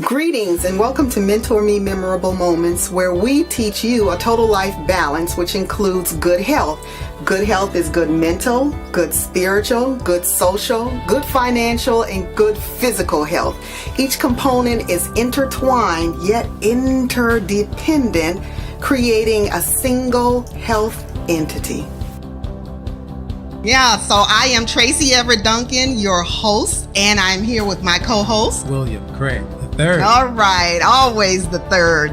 Greetings and welcome to MentorMe Memorable Moments, where we teach you a total life balance, which includes good health. Good health is good mental, good spiritual, good social, good financial, and good physical health. Each component is intertwined yet interdependent, creating a single health entity. Yeah, so I am Tracy Everett Duncan, your host, and I'm here with my co-host, William Craig III. All right, always the third.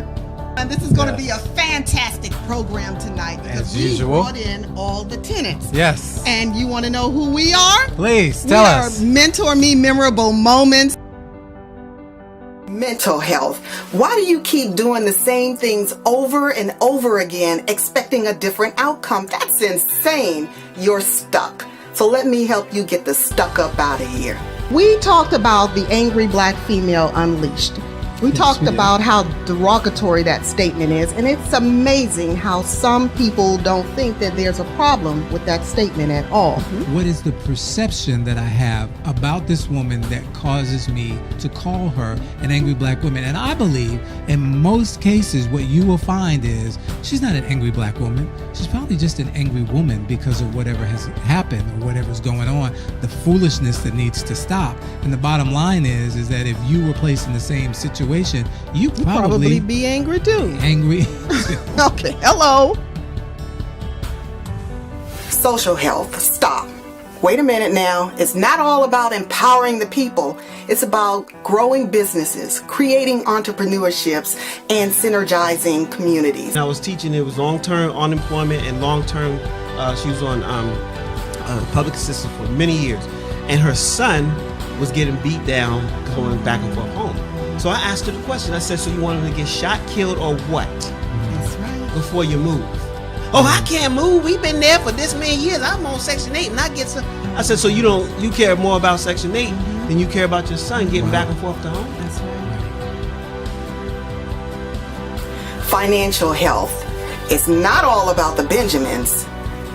And this is going to be a fantastic program tonight because we brought in all the tenants. Yes. And you want to know who we are? Please tell us. We are MentorMe Memorable Moments. Mental health. Why do you keep doing the same things over and over again, expecting a different outcome? That's insane. You're stuck. So let me help you get the stuck up out of here. We talked about the angry black female unleashed. We talked about how derogatory that statement is, and it's amazing how some people don't think that there's a problem with that statement at all. What is the perception that I have about this woman that causes me to call her an angry black woman? And I believe in most cases what you will find is she's not an angry black woman. She's probably just an angry woman because of whatever has happened or whatever's going on, the foolishness that needs to stop. And the bottom line is that if you were placed in the same situation, you probably be angry too. Angry. Okay, hello. Social health. Stop. Wait a minute now. It's not all about empowering the people. It's about growing businesses, creating entrepreneurships, and synergizing communities. I was teaching, it was long-term unemployment and long-term, she was on public assistance for many years. And her son was getting beat down going back and forth home. So I asked her the question. I said, so you want him to get shot, killed, or what? That's right. Before you move. Oh, I can't move. We've been there for this many years. I'm on Section 8 and I get some. I said, so you care more about Section 8 than you care about your son getting back and forth to home? That's right. Financial health is not all about the Benjamins.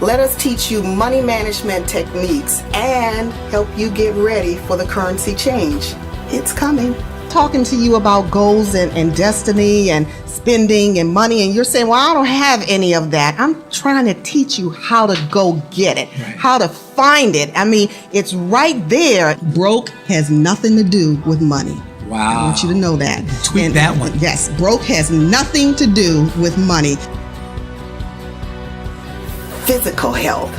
Let us teach you money management techniques and help you get ready for the currency change. It's coming. Talking to you about goals and destiny and spending and money, and you're saying, well, I don't have any of that. I'm trying to teach you how to go get it, how to find it. I mean, it's right there. Broke has nothing to do with money. Wow. I want you to know that. Tweet that one. Yes, broke has nothing to do with money. Physical health.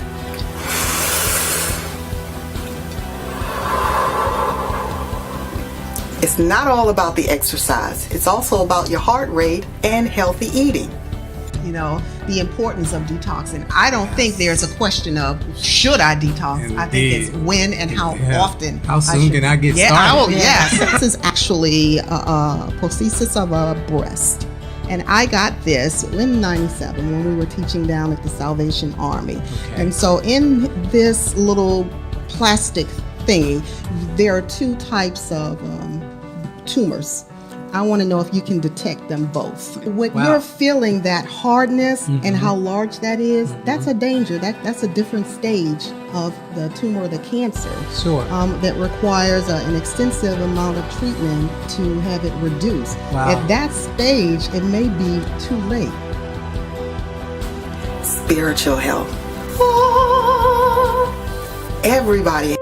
It's not all about the exercise. It's also about your heart rate and healthy eating. You know, the importance of detoxing. I don't think there's a question of should I detox. Indeed. I think it's when and how often. How soon can I get started? Yes. This is actually a prosthesis of a breast. And I got this in 97 when we were teaching down at the Salvation Army. Okay. And so in this little plastic thingy, there are two types of tumors. I want to know if you can detect them both. When you're feeling that hardness and how large that is, that's a danger. That's a different stage of the tumor or the cancer. Sure. That requires an extensive amount of treatment to have it reduced. Wow. At that stage, it may be too late. Spiritual health. Everybody.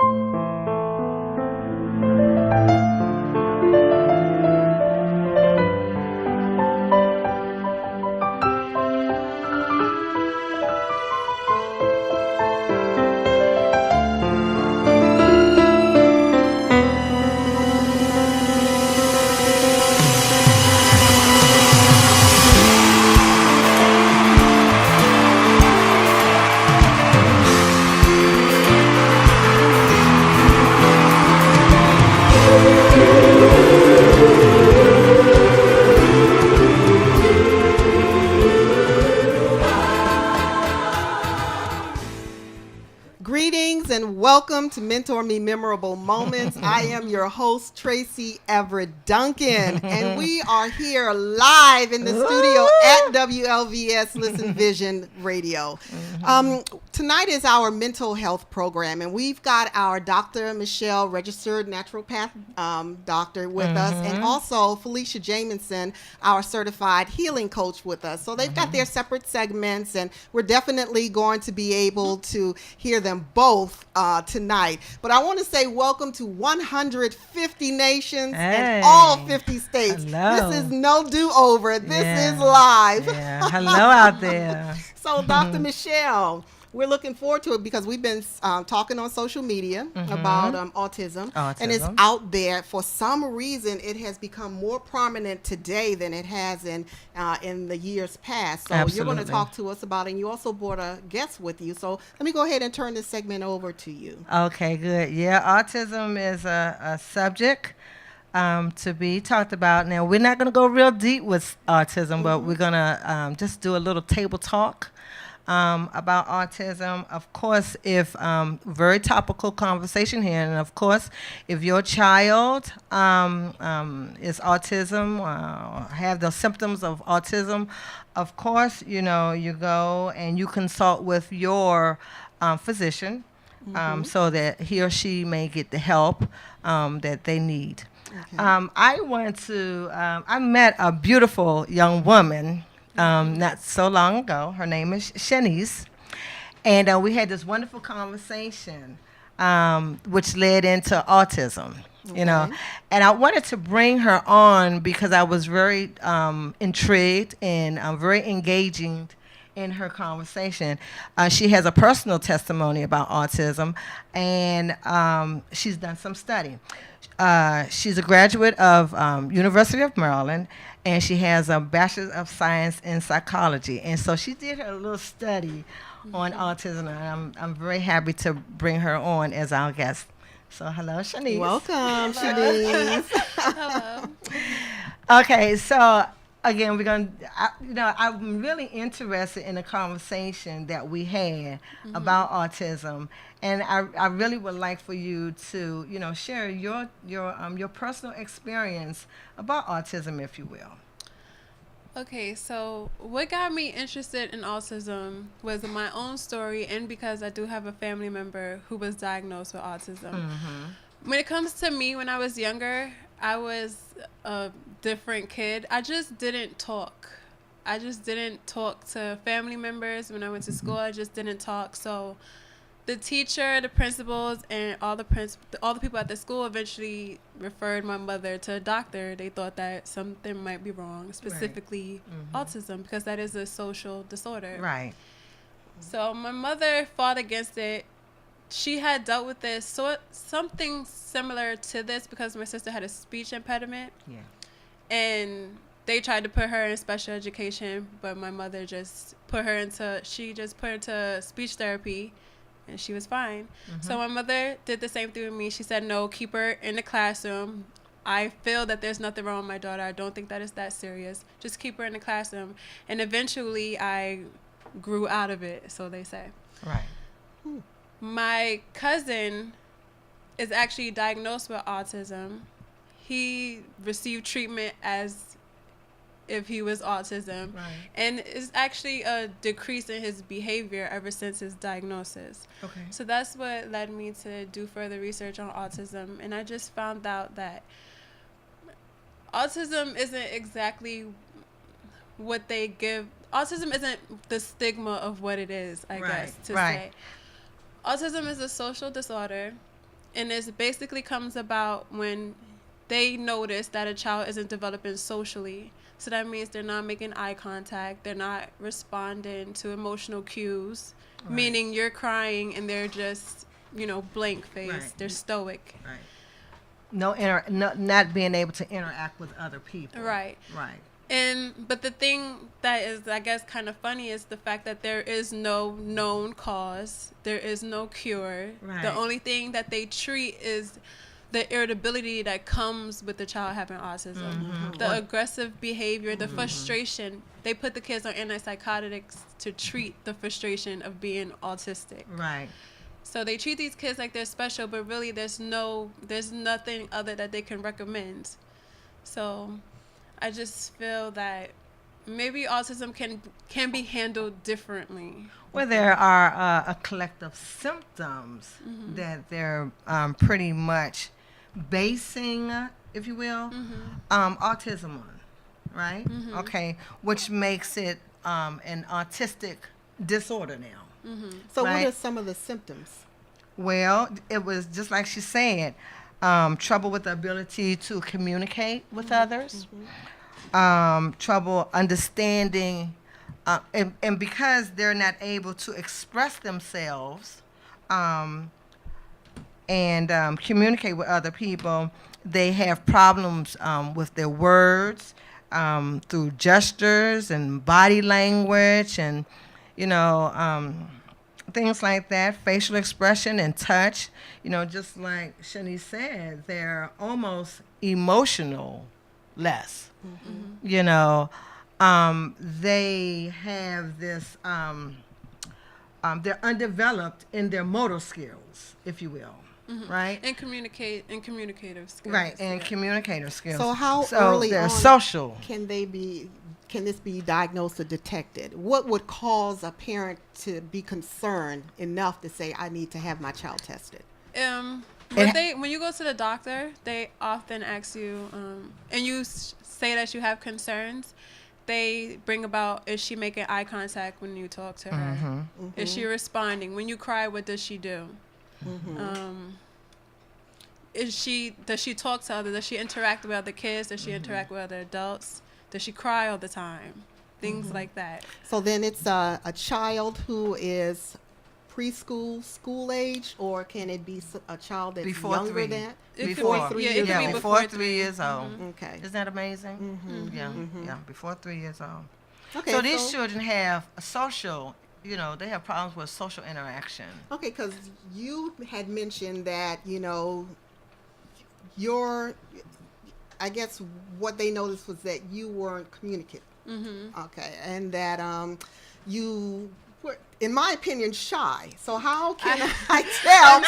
Welcome to Mentor Me Memorable Moments. I am your host, Tracy Everett Duncan, and we are here live in the studio at WLVS Listen Vision Radio. Tonight is our mental health program, and we've got our Dr. Michelle, registered naturopath doctor, with us, and also Felicia Jamison, our certified healing coach, with us. So they've got their separate segments, and we're definitely going to be able to hear them both tonight. But I want to say welcome to 150 nations and all 50 states. Hello. This is no do-over. This is live. Yeah. Hello out there. So, Dr. Michelle, we're looking forward to it because we've been talking on social media about autism, and it's out there. For some reason, it has become more prominent today than it has in the years past. So you're going to talk to us about it, and you also brought a guest with you. So let me go ahead and turn this segment over to you. Okay, good. Yeah, autism is a subject to be talked about. Now, we're not going to go real deep with autism, but we're going to just do a little table talk about autism. Of course, if very topical conversation here, and of course, if your child is autism, have the symptoms of autism, of course, you go and you consult with your physician so that he or she may get the help that they need. Okay. I met a beautiful young woman not so long ago. Her name is Shanice, and we had this wonderful conversation, which led into autism. And I wanted to bring her on because I was very intrigued and very engaging in her conversation. She has a personal testimony about autism, and she's done some study. She's a graduate of University of Maryland, and she has a Bachelor of Science in Psychology. And so she did her little study on autism, and I'm very happy to bring her on as our guest. So hello, Shanice. Welcome, Shanice. Hello. Okay, so again, I'm really interested in the conversation that we had about autism, and I really would like for you to, share your personal experience about autism, if you will. Okay, so what got me interested in autism was my own story, and because I do have a family member who was diagnosed with autism. When it comes to me, when I was younger, I was a different kid. I just didn't talk. I just didn't talk to family members. When I went to school, I just didn't talk. So the teacher, the principals, and all the people at the school eventually referred my mother to a doctor. They thought that something might be wrong, specifically autism, because that is a social disorder. Right. So my mother fought against it. She had dealt with this, something similar to this, because my sister had a speech impediment. Yeah. And they tried to put her in special education, but my mother just put her into speech therapy, and she was fine. So my mother did the same thing with me. She said, no, keep her in the classroom. I feel that there's nothing wrong with my daughter. I don't think that it's that serious. Just keep her in the classroom. And eventually I grew out of it, so they say. Right. My cousin is actually diagnosed with autism. He received treatment as if he was autism. Right. And it's actually a decrease in his behavior ever since his diagnosis. Okay. So that's what led me to do further research on autism. And I just found out that autism isn't exactly what they give. Autism isn't the stigma of what it is, I guess, to say. Autism is a social disorder, and it basically comes about when they notice that a child isn't developing socially. So that means they're not making eye contact, they're not responding to emotional cues, meaning you're crying and they're just, blank face, they're stoic. Right. Not being able to interact with other people. Right. But the thing that is, I guess, kind of funny is the fact that there is no known cause. There is no cure. Right. The only thing that they treat is the irritability that comes with the child having autism. The aggressive behavior, the frustration. They put the kids on antipsychotics to treat the frustration of being autistic. Right. So they treat these kids like they're special, but really there's nothing other that they can recommend. So I just feel that maybe autism can be handled differently. Well, there are a collective symptoms that they're pretty much basing, if you will, autism on, right? Okay, which makes it an autistic disorder now. So Right. what are some of the symptoms? Well, it was just like she said, trouble with the ability to communicate with others, trouble understanding, and because they're not able to express themselves and communicate with other people, they have problems with their words through gestures and body language and, you know, things like that, facial expression and touch. You know, just like Shani said, they're almost emotional less. You know, they have this, they're undeveloped in their motor skills, if you will, right? And communicative skills. Right, and communicator skills. So how so early they're on social. can this be diagnosed or detected? What would cause a parent to be concerned enough to say, I need to have my child tested? When you go to the doctor, they often ask you, and you say that you have concerns. They bring about, is she making eye contact when you talk to her? Is she responding? When you cry, what does she do? Does she talk to others? Does she interact with other kids? Does she interact with other adults? Does she cry all the time? Things like that. So then it's a child who is preschool, school age, or can it be a child that's Before younger 3. than? Before 3 yeah, years it could be old. before 3 years old. Okay. Isn't that amazing? Yeah, before 3 years old. Okay. So these children have a social, you know, they have problems with social interaction. Okay, because you had mentioned that, I guess what they noticed was that you weren't communicative. Okay, and that you were, in my opinion, shy. So how can I tell?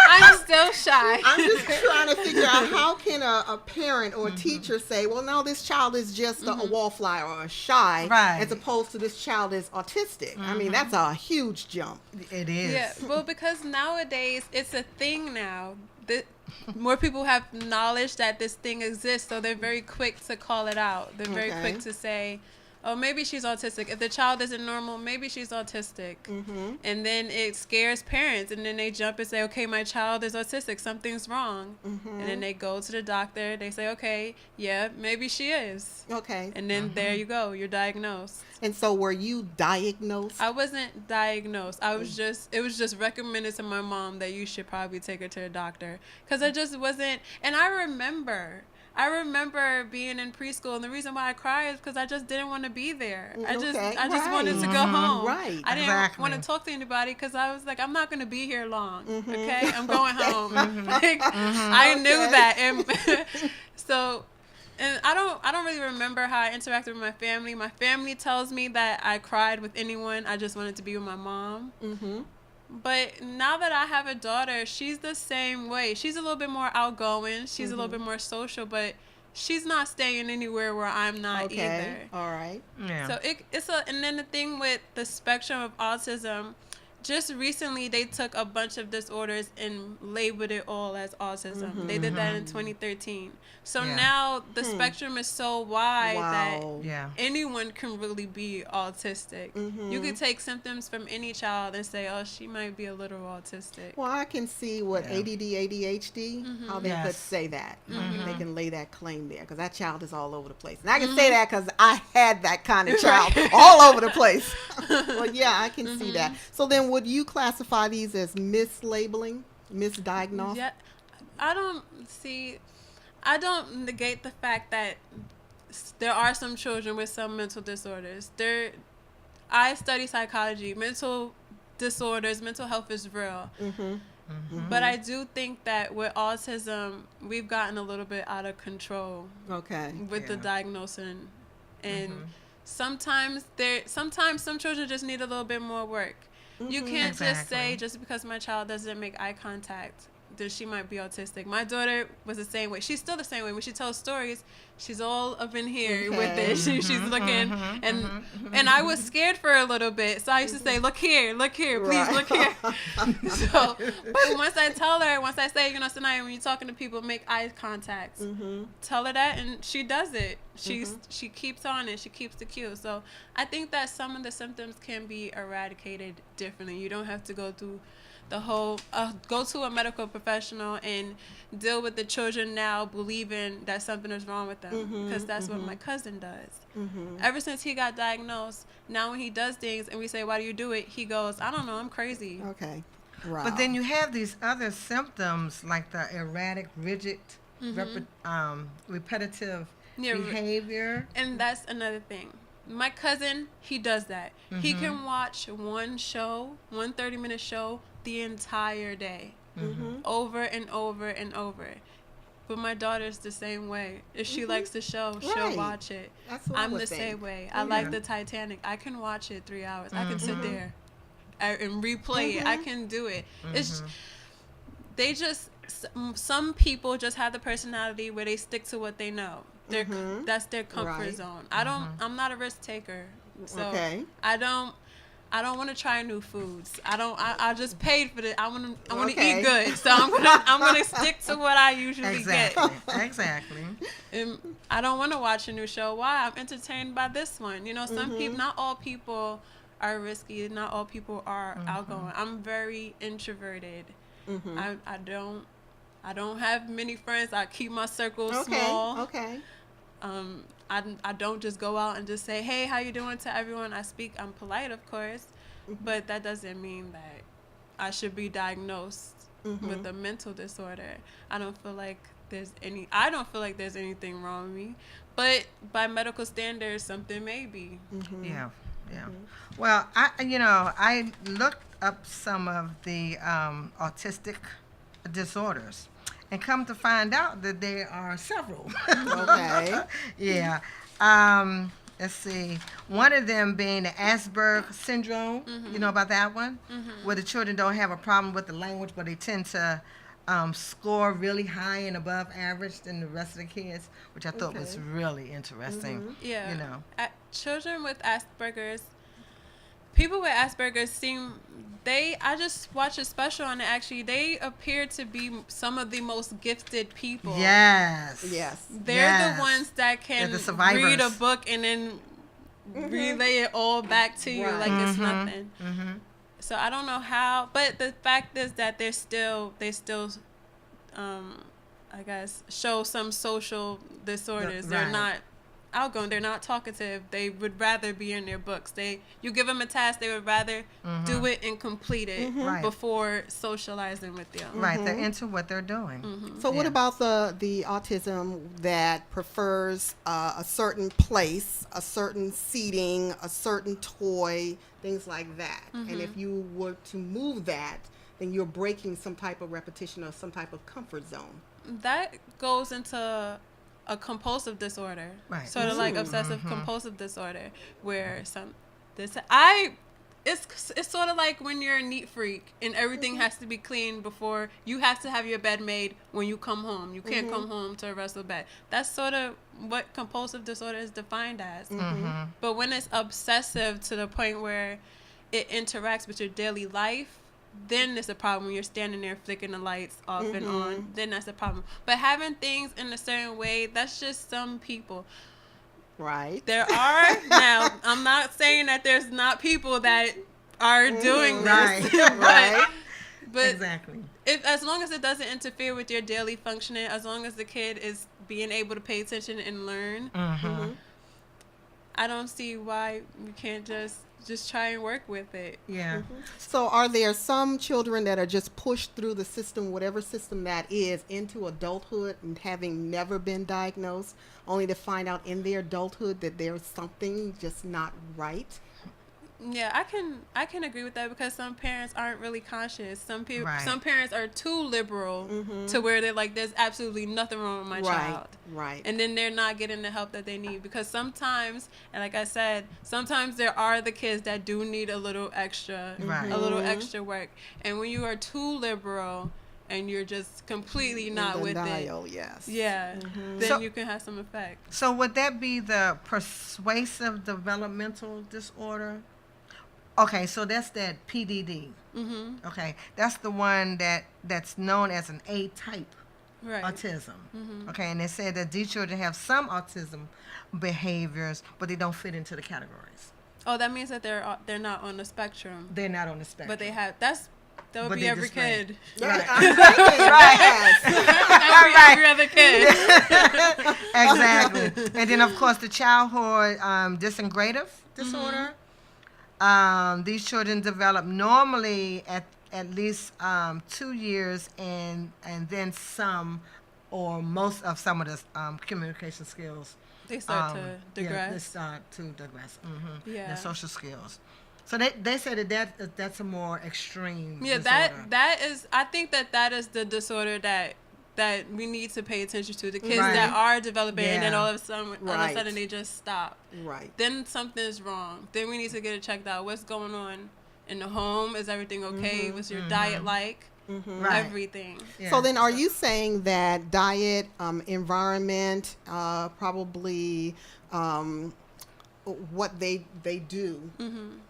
I'm still shy. I'm just trying to figure out how can a parent or a teacher say, well, no, this child is just a wallflower or shy, Right. as opposed to this child is autistic. I mean, that's a huge jump. It is. Yeah, well, because nowadays it's a thing now. More people have knowledge that this thing exists, so they're very quick to call it out. They're very quick to say, oh, maybe she's autistic. If the child isn't normal, maybe she's autistic. And then it scares parents, and then they jump and say, okay, my child is autistic. Something's wrong. And then they go to the doctor. They say, okay, yeah, maybe she is. Okay. And then there you go. You're diagnosed. And so were you diagnosed? I wasn't diagnosed. It was just recommended to my mom that you should probably take her to a doctor. Because I just wasn't, and I remember being in preschool, and the reason why I cried is because I just didn't want to be there. I just wanted to go home. Right. I didn't want to talk to anybody because I was like, I'm not going to be here long. Okay, I'm going home. Like, I knew that, and so. And I don't really remember how I interacted with my family. My family tells me that I cried with anyone. I just wanted to be with my mom. But now that I have a daughter, she's the same way. She's a little bit more outgoing. She's a little bit more social, but she's not staying anywhere where I'm not either. All right. Yeah. So and then the thing with the spectrum of autism, just recently they took a bunch of disorders and labeled it all as autism. They did that in 2013. So now the spectrum is so wide that anyone can really be autistic. You could take symptoms from any child and say, oh, she might be a little autistic. Well, I can see what ADD, ADHD, how they could say that. They can lay that claim there because that child is all over the place. And I can say that because I had that kind of child all over the place. Well, yeah, I can see that. So then would you classify these as mislabeling, misdiagnosed? Yeah, I don't negate the fact that there are some children with some mental disorders. I study psychology. Mental disorders, mental health is real. But I do think that with autism, we've gotten a little bit out of control. With the diagnosing, and sometimes some children just need a little bit more work. You can't just say, Exactly. just because my child doesn't make eye contact, that she might be autistic. My daughter was the same way. She's still the same way. When she tells stories, she's all up in here with Okay. it. She's looking, and I was scared for a little bit. So I used to say, look here, please Right. look here. So, but once I tell her, once I say, Sanaya, when you're talking to people, make eye contact. Tell her that, and she does it. She keeps on it. She keeps the cue. So I think that some of the symptoms can be eradicated differently. You don't have to go through the whole go to a medical professional and deal with the children now believing that something is wrong with them, because that's what my cousin does. Ever since he got diagnosed, now when he does things and we say, why do you do it, he goes, I don't know, I'm crazy. Okay. Right. But then you have these other symptoms like the erratic, rigid, repetitive Yeah, behavior. and that's another thing. My cousin, he does that. He can watch one 30-minute show the entire day, over and over and over. But my daughter's the same way. If she likes the show, she'll Right. watch it. That's what I'm I the would same think. way. I like the Titanic. I can watch it 3 hours. I can sit there and replay it. I can do it. It's they just some people just have the personality where they stick to what they know. That's their comfort Right. zone. I'm not a risk taker. So Okay. I don't want to try new foods. I just paid for it. I want to Okay. eat good. So I'm gonna stick to what I usually Exactly. get. Exactly. And I don't want to watch a new show. Why? I'm entertained by this one. Some people, not all people are risky. Not all people are outgoing. I'm very introverted. I don't have many friends. I keep my circle small. Okay. I don't just go out and just say, hey, how you doing to everyone. I'm polite, of course, but that doesn't mean that I should be diagnosed with a mental disorder. I don't feel like there's anything wrong with me, but by medical standards, something may be. Yeah. Well, I looked up some of the autistic disorders, and come to find out that there are several. Okay. Yeah. Let's see. One of them being the Asperger syndrome. You know about that one? Where the children don't have a problem with the language, but they tend to score really high and above average than the rest of the kids, which I thought was really interesting. Yeah. Children with Asperger's, people with Asperger's I just watched a special on it, actually. They appear to be some of the most gifted people. Yes. They're the ones that can They're the survivors. read a book and then relay it all back to you like it's nothing. So I don't know how, but the fact is that they still I guess show some social disorders. They're Right. not outgoing, they're not talkative. They would rather be in their books. You give them a task, they would rather do it and complete it Right. before socializing with you. Right. They're into what they're doing. So what about the autism that prefers a certain place, a certain seating, a certain toy, things like that? And if you were to move that, then you're breaking some type of repetition or some type of comfort zone. That goes into a compulsive disorder, Right. sort of like obsessive compulsive disorder, where it's sort of like when you're a neat freak and everything has to be clean before you have to have your bed made when you come home. You can't come home to a wrestle bed. That's sort of what compulsive disorder is defined as. But when it's obsessive to the point where it interacts with your daily life, then it's a problem. When you're standing there flicking the lights off and on, then that's a problem. But having things in a certain way, that's just some people. Right. There are, now, I'm not saying that there's not people that are doing this. Right. But Exactly. as long as it doesn't interfere with your daily functioning, as long as the kid is being able to pay attention and learn, I don't see why we can't just try and work with it. Yeah. So are there some children that are just pushed through the system, whatever system that is, into adulthood and having never been diagnosed, only to find out in their adulthood that there's something just not right? Yeah, I can agree with that because some parents aren't really conscious. Some people, Right. some parents are too liberal to where they're like, "There's absolutely nothing wrong with my child," Right. and then they're not getting the help that they need because sometimes, and like I said, sometimes there are the kids that do need a little extra, Right. a little extra work, and when you are too liberal and you're just completely not with it, Denial, yes. yeah, then So- you can have some effect. So would that be the persuasive developmental disorder? Okay, so that's that PDD. Mm-hmm. Okay, that's the one that's known as an A-type Right. autism. Mm-hmm. Okay, and they said that these children have some autism behaviors, but they don't fit into the categories. Oh, that means that they're not on the spectrum, They're not on the spectrum. but they have that would But be they every display. kid. Right. I'm thinking, yes. Every other kid. Exactly. And then, of course, the childhood disintegrative disorder. These children develop normally at least 2 years, and then some or most of some of the communication skills. They start to Yeah, digress. they start to digress. Yeah. Their social skills. So they said that's a more extreme. Yeah, disorder. that is. I think that is the disorder that we need to pay attention to. The kids Right. that are developing, and then Yeah. all of a Right. sudden they just stop. Right. Then something's wrong. Then we need to get it checked out. What's going on in the home? Is everything okay? What's your diet like? Right. Everything. Yeah. So then, are you saying that diet, environment, probably what they do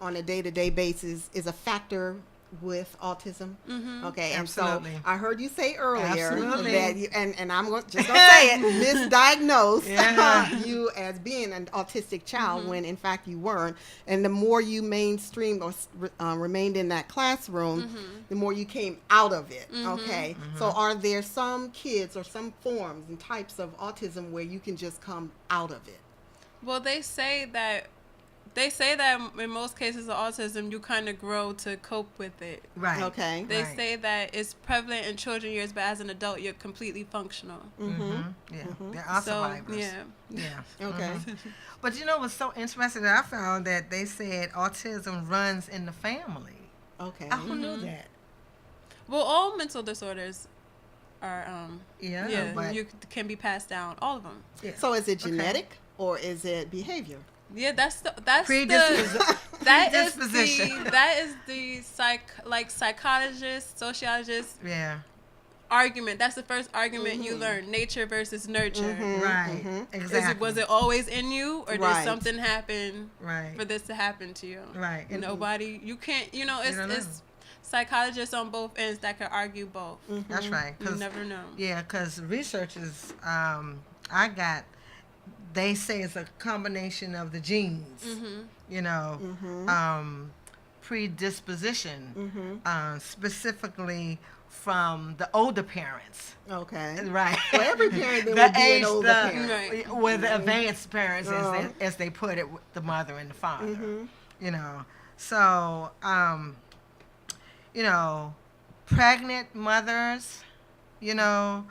on a day-to-day basis is a factor with autism? Okay, and Absolutely. so I heard you say earlier Absolutely. that you, and I'm just gonna say it, misdiagnosed Yeah. you as being an autistic child when in fact you weren't. And the more you mainstreamed or remained in that classroom, the more you came out of it. Okay, so are there some kids or some forms and types of autism where you can just come out of it? Well, they say that in most cases of autism, you kind of grow to cope with it. Right. Okay. They Right. say that it's prevalent in children years, but as an adult, you're completely functional. Yeah. There are So, survivors. yeah. Yeah. Okay. But you know what's so interesting that I found that they said autism runs in the family. Okay. I who knew that? Well, all mental disorders are, Yeah, but you can be passed down. All of them. yeah. So is it genetic or is it behavior? Yeah, that's the Predisposition. that is the psychologist, sociologist yeah. argument. That's the first argument you learn: nature versus nurture. Right. Exactly. Was it always in you, or did Right. something happen Right. for this to happen to you? Right. And Nobody, you can't. You know, don't know. it's psychologists on both ends that can argue both. That's right. You never know. Yeah, because researchers, they say it's a combination of the genes, you know, predisposition, specifically from the older parents. Okay. Right. Well, every parent then The would be age, an older the- parent. Right. with the advanced parents, as they put it, with the mother and the father. You know, so you know, pregnant mothers, you know,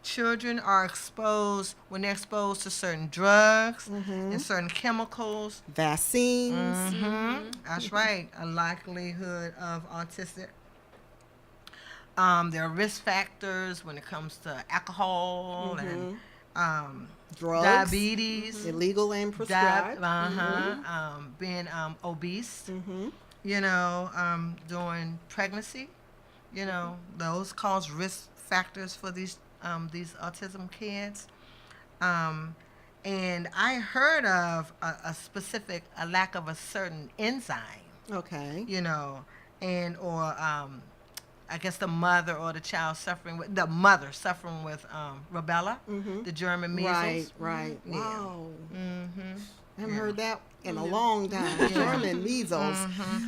children are exposed when they're exposed to certain drugs and certain chemicals. Vaccines. That's right. A likelihood of autistic. There are risk factors when it comes to alcohol and Drugs. diabetes, Illegal and prescribed. being obese. You know, during pregnancy. You know, those cause risk factors for these autism kids. And I heard of a lack of a certain enzyme. Okay. You know, and or I guess the mother or the child suffering with rubella, the German measles. Right. Yeah. Wow. I haven't heard that in a long time. German measles.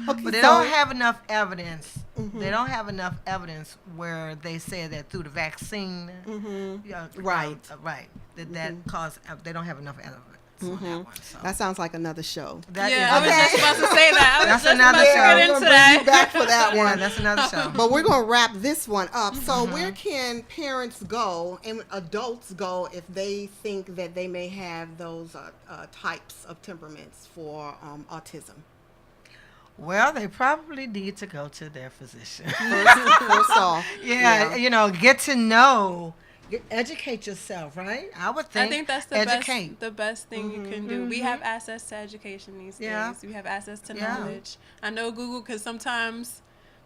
Okay, But they so- don't have enough evidence. They don't have enough evidence where they say that through the vaccine, Right. right, that caused. They don't have enough thoughts on that one. So. That sounds like another show. That yeah, I was is, just about to say that. I was That's just another about to show. get We're into gonna that. bring you back for that yeah, one. that's another show. But we're going to wrap this one up. So where can parents go and adults go if they think that they may have those types of temperaments for autism? Well, they probably need to go to their physician. First off. Yeah, you know, get to know, educate yourself, right? I would think. I think that's the best thing you can do. We have access to education these Yeah. days. We have access to Yeah. knowledge. I know Google can sometimes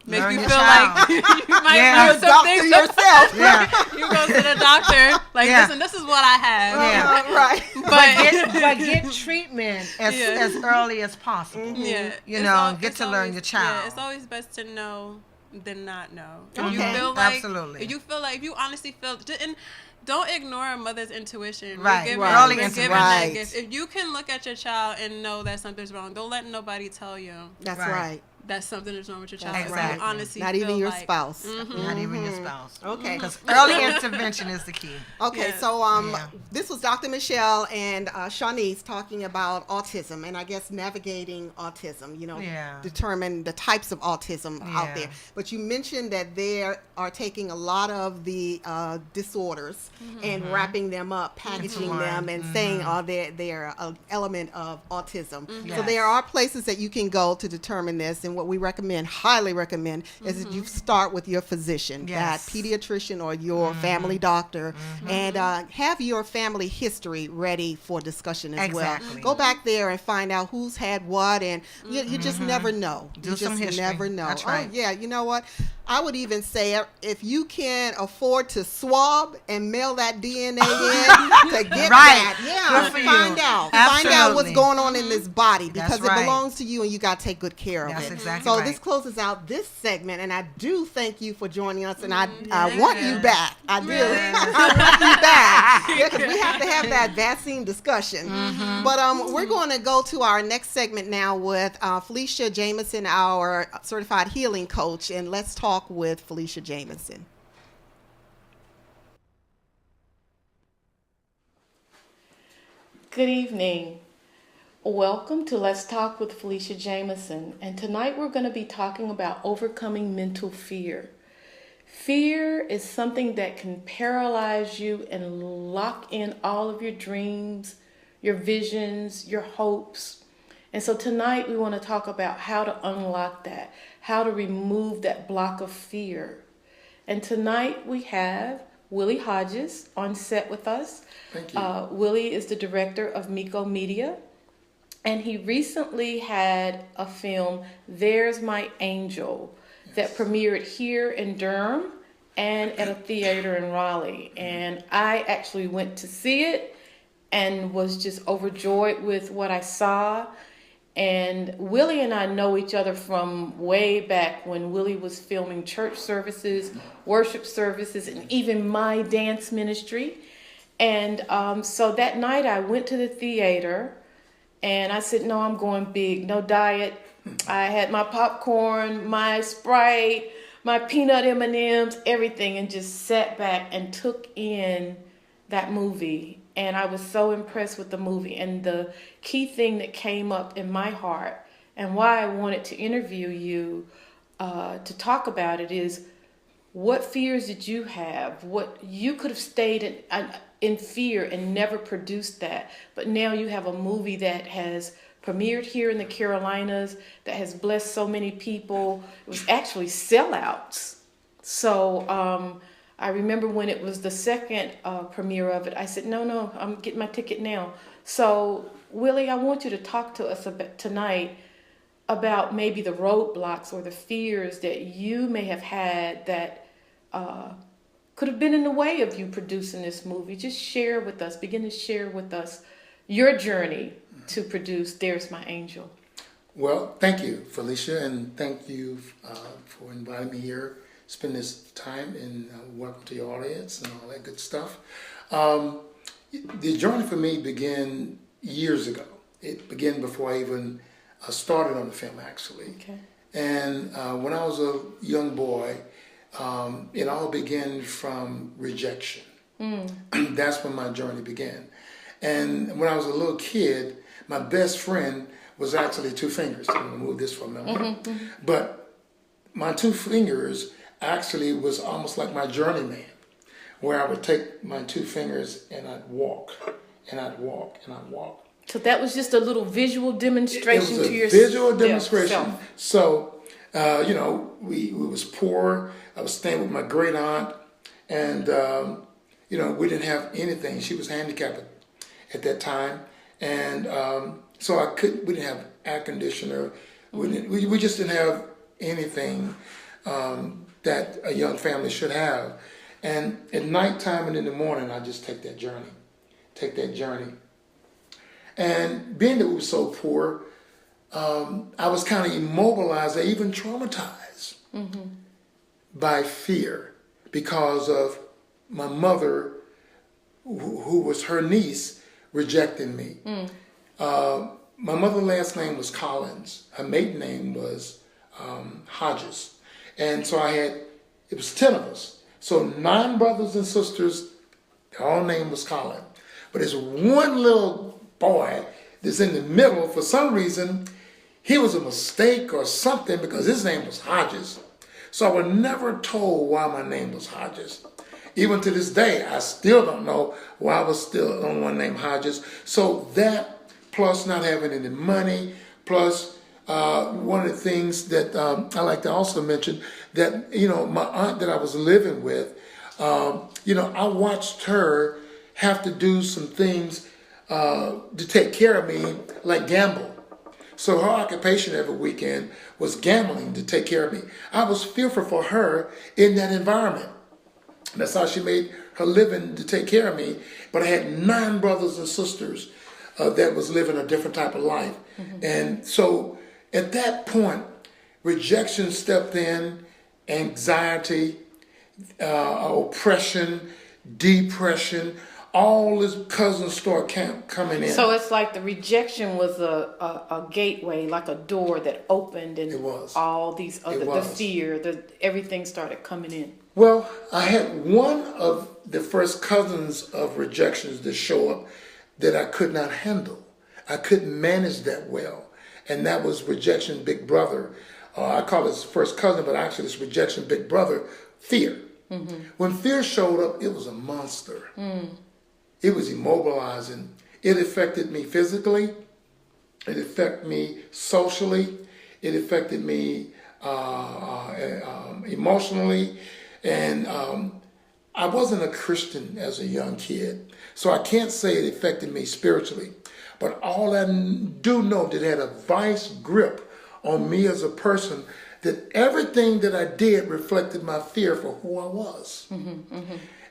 make Learn you your feel child. like you might Yeah. learn some things yourself. Yeah. You go to the doctor, like, Yeah. listen, this is what I have. Yeah. Right. But get treatment as early as possible. Yeah. You It's know, get it's to learn always- your child. Yeah, it's always best to know than not know. If Okay. you feel like, Absolutely. If you feel like, if you honestly feel, and don't ignore a mother's intuition. Right. You're given, Right. Early you're given intuition. that Right. gift. If you can look at your child and know that something's wrong, don't let nobody tell you That's Right. right. that something is wrong with your child. That's If right. you honestly Not feel even your like, spouse. Not even your spouse. Okay. Because early intervention is the key. Okay, Yes. so Yeah. this was Dr. Michelle and Shawnice talking about autism and I guess navigating autism, you know, Yeah. determine the types of autism out Yeah. there. But you mentioned that they are taking a lot of the disorders and wrapping them up, packaging Into them one. and saying they're an element of autism. So Yes. there are places that you can go to determine this, and what we highly recommend, is that you start with your physician, Yes. that pediatrician or your family doctor, and have your family history ready for discussion as Exactly. well. Go back there and find out who's had what, and you just never know. Do you some just history. never know. That's right. Oh yeah, you know what? I would even say if you can afford to swab and mail that DNA in to get Right. that, yeah, Good for you. find out what's Absolutely. going on in this body because That's it right. belongs to you and you got to take good care of That's it. exactly So right. this closes out this segment, and I do thank you for joining us, and I want you back. I do. I want you back because we have to have that vaccine discussion. But we're going to go to our next segment now with Felicia Jamison, our certified healing coach, and let's talk with Felicia Jamison. Good evening. Welcome to Let's Talk with Felicia Jamison. And tonight we're going to be talking about overcoming mental fear. Fear is something that can paralyze you and lock in all of your dreams, your visions, your hopes. And so tonight we want to talk about how to unlock that, how to remove that block of fear. And tonight we have Willie Hodges on set with us. Thank you. Willie is the director of Miko Media, and he recently had a film, There's My Angel, that premiered here in Durham and at a theater in Raleigh. And I actually went to see it and was just overjoyed with what I saw. And Willie and I know each other from way back when Willie was filming church services, worship services, and even my dance ministry. And so that night I went to the theater and I said, no, I'm going big, no diet. I had my popcorn, my Sprite, my peanut M&Ms, everything, and just sat back and took in that movie. And I was so impressed with the movie. And the key thing that came up in my heart and why I wanted to interview you to talk about it is, what fears did you have? What you could have stayed in fear and never produced that. But now you have a movie that has premiered here in the Carolinas, that has blessed so many people. It was actually sellouts. So I remember when it was the second premiere of it, I said, no, I'm getting my ticket now. So Willie, I want you to talk to us tonight about maybe the roadblocks or the fears that you may have had that could have been in the way of you producing this movie. Just share with us, begin to share with us your journey to produce There's My Angel. Well, thank you, Felicia, and thank you for inviting me here, spend this time, and welcome to your audience and all that good stuff. The journey for me began years ago. It began before I even started on the film, actually. Okay. And when I was a young boy, it all began from rejection. That's when my journey began. And when I was a little kid, my best friend was actually two fingers. I'm gonna move this for a minute. But my two fingers actually was almost like my journeyman, where I would take my two fingers and I'd walk, and I'd walk, and I'd walk. So that was just a little visual demonstration It was to a your visual demonstration. self. So, you know, we was poor. I was staying with my great aunt, and you know, we didn't have anything. She was handicapped at that time, and so we didn't have air conditioner. We just didn't have anything that a young family should have. And at nighttime and in the morning, I just take that journey. And being that we were so poor, I was kind of immobilized, even traumatized by fear because of my mother, who was her niece, rejecting me. My mother's last name was Collins. Her maiden name was Hodges. And so it was 10 of us. So 9 brothers and sisters, their all name was Collins. But there's one little boy that's in the middle. For some reason, he was a mistake or something because his name was Hodges. So I was never told why my name was Hodges. Even to this day, I still don't know why I was still on one named Hodges. So that, plus not having any money, plus one of the things that I like to also mention, that, you know, my aunt that I was living with, you know, I watched her have to do some things to take care of me, like gamble. So her occupation every weekend was gambling to take care of me. I was fearful for her in that environment. That's how she made her living, to take care of me. But I had 9 brothers and sisters that was living a different type of life. And so at that point, rejection stepped in, anxiety, oppression, depression, all his cousins start coming in. So it's like the rejection was a gateway, like a door that opened, and It was. all these other, the was. fear, everything started coming in. Well, I had one of the first cousins of rejections that show up that I could not handle. I couldn't manage that well. And that was rejection big brother. I call it his first cousin, but actually it's rejection big brother, fear. When fear showed up, it was a monster. It was immobilizing. It affected me physically. It affected me socially. It affected me emotionally. And I wasn't a Christian as a young kid, so I can't say it affected me spiritually. But all I do know that it had a vice grip on me as a person, that everything that I did reflected my fear for who I was.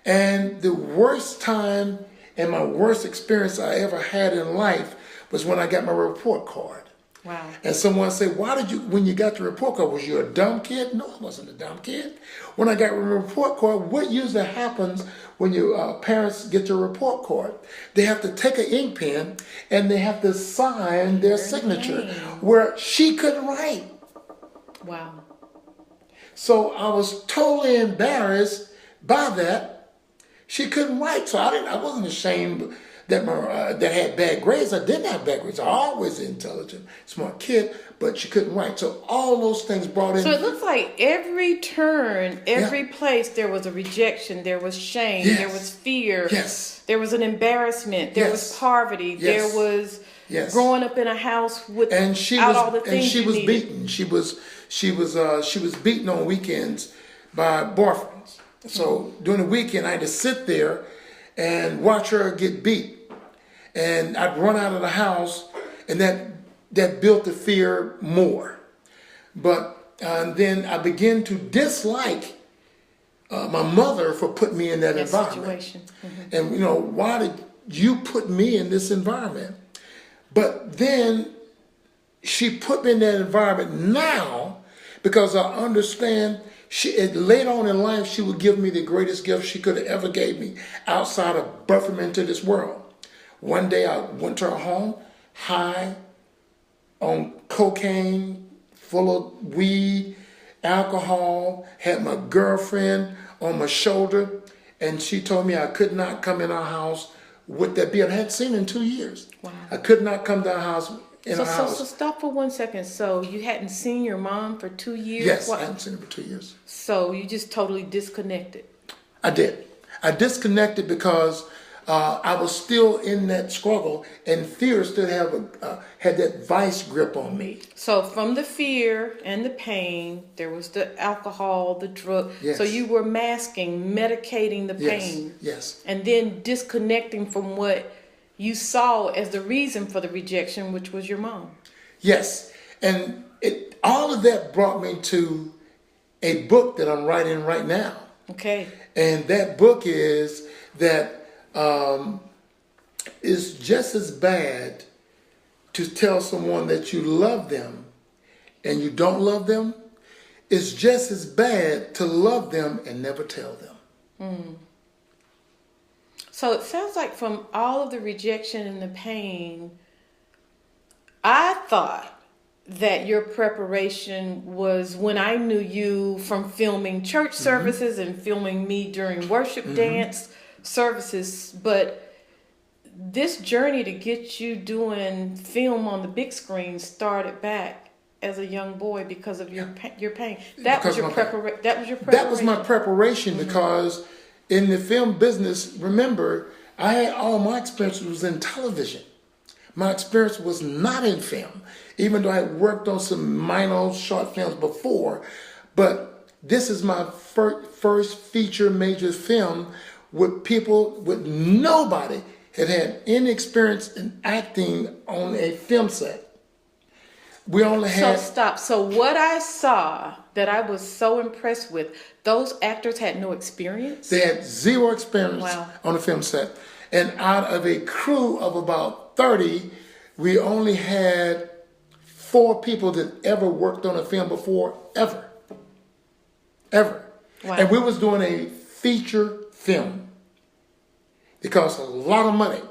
And the worst time and my worst experience I ever had in life was when I got my report card. Wow. And someone said, when you got the report card, was you a dumb kid? No, I wasn't a dumb kid. When I got the report card, what usually happens when your parents get your report card? They have to take an ink pen and they have to sign their signature, where she couldn't write. Wow. So I was totally embarrassed by that. She couldn't write, so I wasn't ashamed that that had bad grades. I didn't have bad grades. I always an intelligent, smart kid, but she couldn't write. So all those things brought in. So it looks like every turn, every place, there was a rejection, there was shame, there was fear, there was an embarrassment, there was poverty, there was growing up in a house without all the things she you was needed. beaten. She was beaten on weekends by boyfriends. So during the weekend, I had to sit there and watch her get beat. And I'd run out of the house, and that built the fear more. But then I began to dislike my mother for putting me in that environment. Situation. And, you know, why did you put me in this environment? But then she put me in that environment now because I understand later on in life, she would give me the greatest gift she could have ever gave me outside of birthing me into this world. One day I went to her home, high on cocaine, full of weed, alcohol, had my girlfriend on my shoulder, and she told me I could not come in our house would that be? I hadn't seen her in 2 years. Wow. I could not come to our house So house. stop for 1 second. So you hadn't seen your mom for 2 years? Yes, What? I hadn't seen her for 2 years. So you just totally disconnected. I did. I disconnected because I was still in that struggle, and fear still had that vice grip on me. So from the fear and the pain, there was the alcohol, the drug. Yes. So you were masking, medicating the pain. Yes. And then disconnecting from what you saw as the reason for the rejection, which was your mom. Yes. And all of that brought me to a book that I'm writing right now. Okay. And that book is that it's just as bad to tell someone that you love them and you don't love them. It's just as bad to love them and never tell them. So it sounds like from all of the rejection and the pain, I thought that your preparation was when I knew you from filming church services and filming me during worship dance services, but this journey to get you doing film on the big screen started back as a young boy because of your pain. That was your preparation. That was my preparation because in the film business, remember, I had all my experience was in television. My experience was not in film, even though I had worked on some minor short films before. But this is my first feature major film with people, with nobody had any experience in acting on a film set. We only had... So stop. So what I saw that I was so impressed with, those actors had no experience? They had zero experience on a film set. And out of a crew of about 30, we only had 4 people that ever worked on a film before, ever. Ever. Wow. And we was doing a feature film. It cost a lot of money.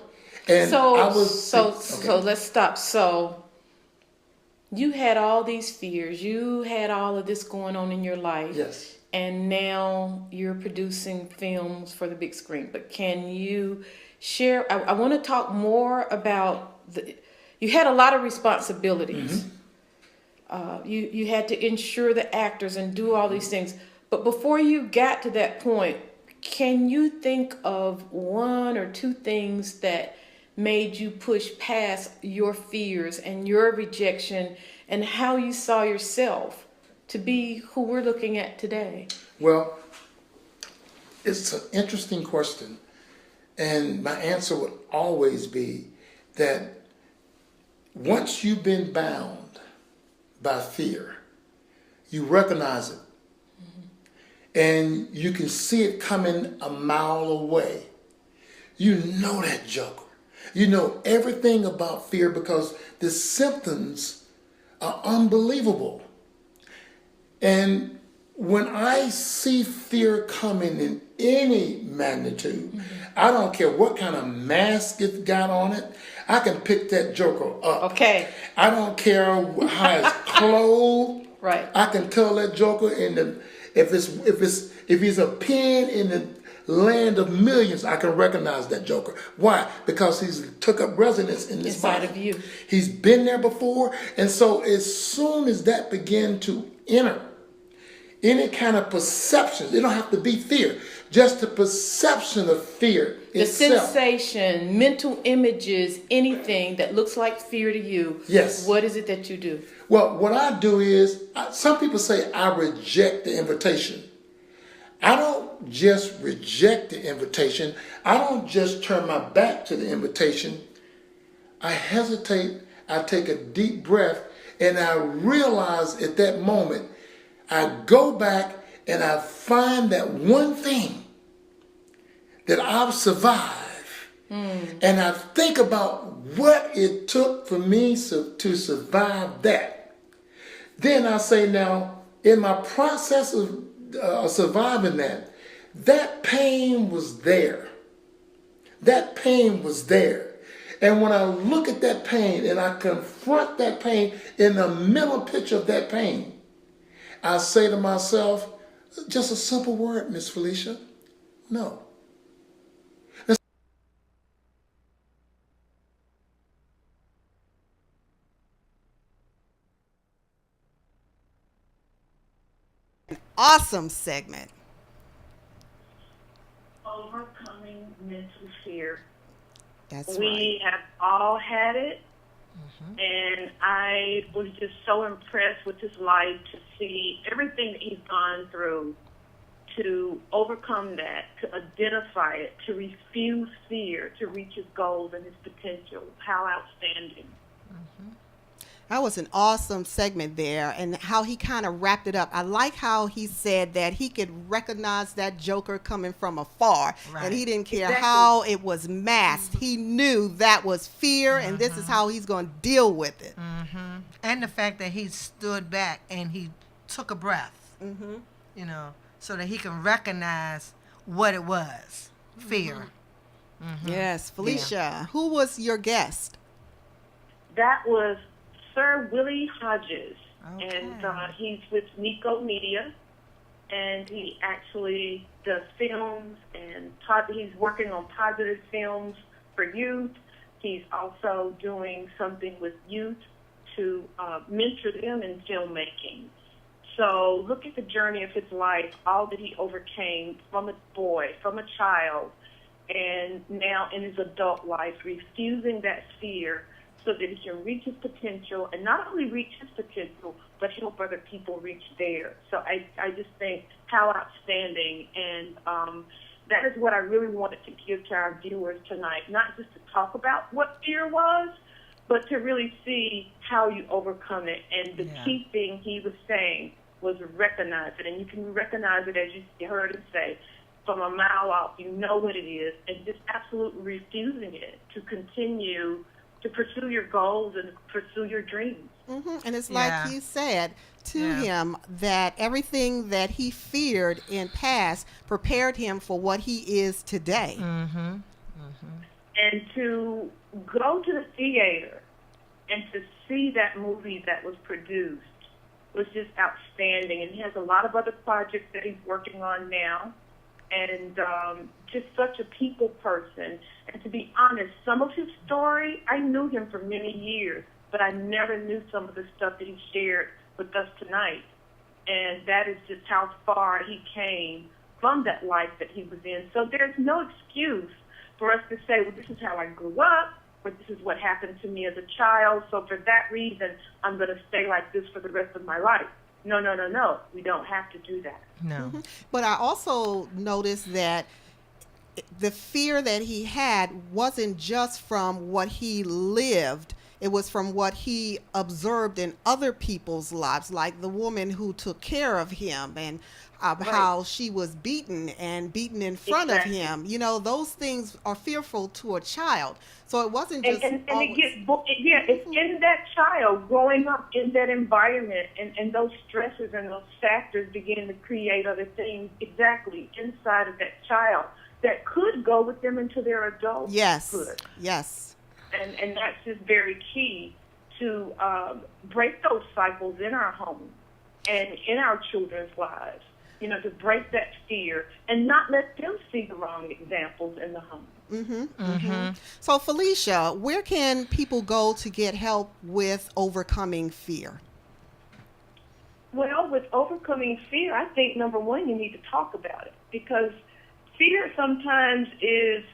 And So okay. let's stop. So you had all these fears. You had all of this going on in your life. Yes. And now you're producing films for the big screen. But can you share? I want to talk more about you had a lot of responsibilities. You had to ensure the actors and do all these things. But before you got to that point, can you think of 1 or 2 things that made you push past your fears and your rejection and how you saw yourself to be who we're looking at today? Well, it's an interesting question. And my answer would always be that once you've been bound by fear, you recognize it. And you can see it coming a mile away. You know that joker. You know everything about fear because the symptoms are unbelievable. And when I see fear coming in any magnitude, I don't care what kind of mask it's got on it, I can pick that joker up. Okay. I don't care how it's clothed. Right. I can tell that joker if he's a pin in the land of millions, I can recognize that joker. Why? Because he's took up residence in this Inside body. of you. He's been there before. And so as soon as that began to enter, any kind of perception, it don't have to be fear, just the perception of fear itself. The sensation, mental images, anything that looks like fear to you. Yes. What is it that you do? Well, what I do is, some people say I reject the invitation. I don't just reject the invitation. I don't just turn my back to the invitation. I hesitate, I take a deep breath, and I realize at that moment, I go back and I find that one thing that I've survived. And I think about what it took for me to survive that. Then I say, now, in my process of surviving that pain was there. That pain was there. And when I look at that pain and I confront that pain in the middle picture of that pain, I say to myself, just a simple word, Miss Felicia, no. awesome segment. Overcoming mental fear. That's right. We have all had it, and I was just so impressed with his life to see everything that he's gone through to overcome that, to identify it, to refuse fear, to reach his goals and his potential. How outstanding. That was an awesome segment there, and how he kind of wrapped it up. I like how he said that he could recognize that joker coming from afar, and he didn't care how it was masked. He knew that was fear, and this is how he's going to deal with it. And the fact that he stood back and he took a breath, you know, so that he can recognize what it was, fear. Yes, Felicia, who was your guest? That was Sir Willie Hodges, and he's with Nico Media, and he actually does films, and he's working on positive films for youth. He's also doing something with youth to mentor them in filmmaking. So look at the journey of his life, all that he overcame from a boy, from a child, and now in his adult life, refusing that fear so that he can reach his potential, and not only reach his potential, but help other people reach theirs. So I just think how outstanding, and that is what I really wanted to give to our viewers tonight, not just to talk about what fear was, but to really see how you overcome it. And the key thing he was saying was recognize it, and you can recognize it, as you heard him say, from a mile off. You know what it is, and just absolutely refusing it to continue to pursue your goals and pursue your dreams. And it's like you said to him that everything that he feared in past prepared him for what he is today. And to go to the theater and to see that movie that was produced was just outstanding. And he has a lot of other projects that he's working on now. And just such a people person. And to be honest, some of his story, I knew him for many years, but I never knew some of the stuff that he shared with us tonight. And that is just how far he came from that life that he was in. So there's no excuse for us to say, well, this is how I grew up, or this is what happened to me as a child, so for that reason, I'm going to stay like this for the rest of my life. No. We don't have to do that. No. But I also noticed that the fear that he had wasn't just from what he lived. It was from what he observed in other people's lives, like the woman who took care of him, and how she was beaten in front of him. You know, those things are fearful to a child. So it wasn't just and it's in that child growing up in that environment, and those stresses and those factors begin to create other things exactly inside of that child that could go with them into their adulthood. Yes. And that's just very key to break those cycles in our home and in our children's lives. You know, to break that fear and not let them see the wrong examples in the home. So, Felicia, where can people go to get help with overcoming fear? Well, with overcoming fear, I think, number one, you need to talk about it, because fear sometimes it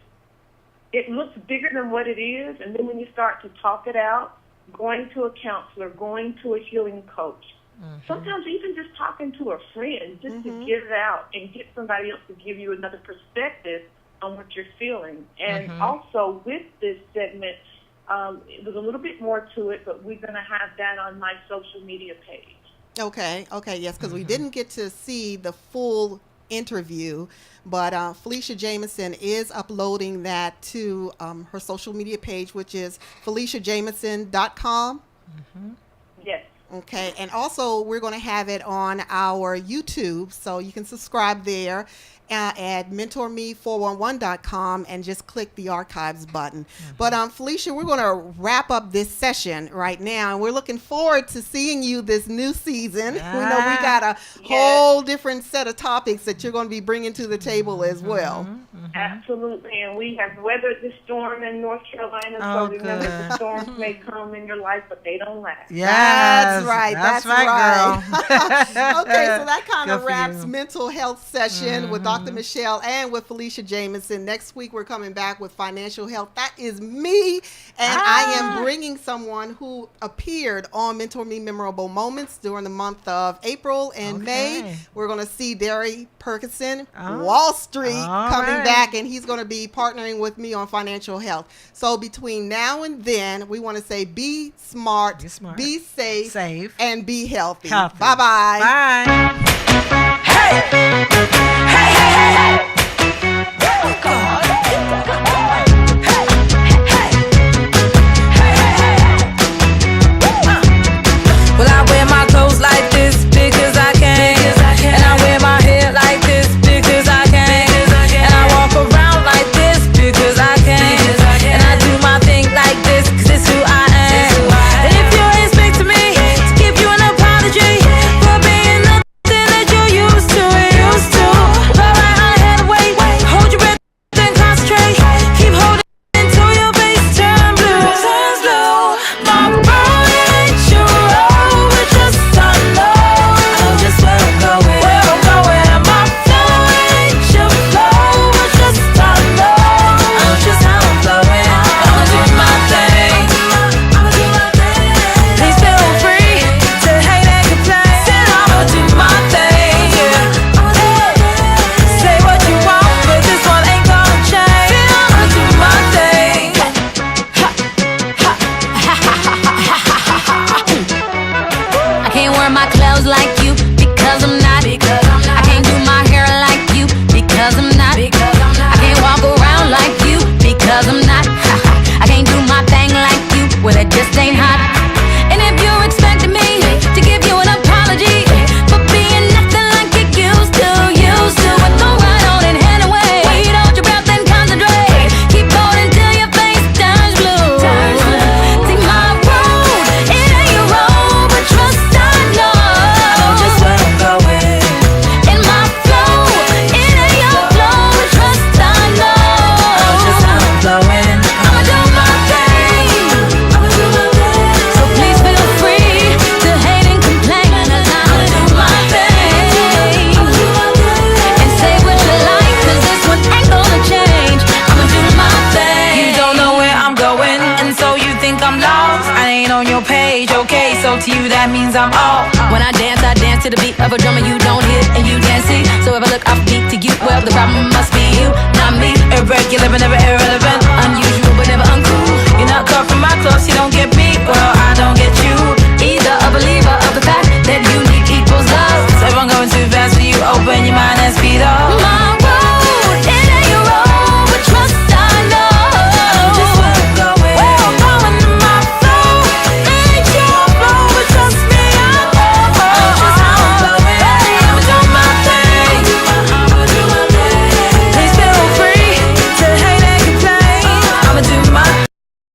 looks bigger than what it is, and then when you start to talk it out, going to a counselor, going to a healing coach, sometimes even just talking to a friend, just to get it out and get somebody else to give you another perspective on what you're feeling. And also with this segment, there's a little bit more to it, but we're going to have that on my social media page. Okay, yes, because we didn't get to see the full interview, but Felicia Jamison is uploading that to her social media page, which is FeliciaJamison.com. Yes. Okay, and also we're going to have it on our YouTube, so you can subscribe there at MentorMe411.com and just click the archives button. But Felicia, we're going to wrap up this session right now, and we're looking forward to seeing you this new season. We know we got a whole different set of topics that you're going to be bringing to the table as well. Absolutely, and we have weathered the storm in North Carolina, so remember the storms may come in your life, but they don't last. Yes, That's right. That's right. girl. Okay, so that kind of Good for wraps you. mental health session with Dr. Michelle and with Felicia Jamison. Next week, we're coming back with financial health. That is me, and I am bringing someone who appeared on MentorMe Memorable Moments during the month of April and May. We're going to see Derry Perkinson, Wall Street, coming back, and he's going to be partnering with me on financial health. So between now and then, we want to say be smart, be safe, and be healthy. Bye-bye. Bye. Hey! Hey, hey, hey, hey! Well, I wear my clothes like this because I can. And I wear my hair like this because I can. And I walk around like this because I can. And I do my thing like this because it's who I am. And if you're expecting me to give you an apology for being nothing that you're used to, go right ahead and wait. Hold your breath and concentrate. Keep holding until your face turns blue. My road ain't your road, but just I know just where I'm going. My flow ain't your flow, but just I know just how I'm flowing. I'ma do my thing. Please feel free to hate and complain. Said I'ma do my thing. Say what you want, but this one ain't gonna change. Said I'ma do my thing. I can't wear my clothes like you because I'm not. I can't do my hair like you because I'm not. I can't walk around like you because I'm not. I can't do my thing like you, well that just ain't hot. And if you're expecting me to give you an apology for being nothing like you used to, but go right on and head away. Hold your breath and concentrate. Keep going till your face turns blue. See my road, it ain't your road, but trust I know just where I'm going. In my flow, it ain't your flow, but trust I know just how I'm flowing. I'ma do my thing. So please feel free to hate and complain. I'ma do my thing. And say what you like, 'cause this one ain't gonna change. I'ma do my thing. You don't know where I'm going, and so you think I'm lost. I ain't on your page, okay, so to you that means I'm off. When I dance to the beat of a drum and you don't hit and you can't see. So if I look off beat to you, well the problem must be you, not me. Irregular and never irrelevant.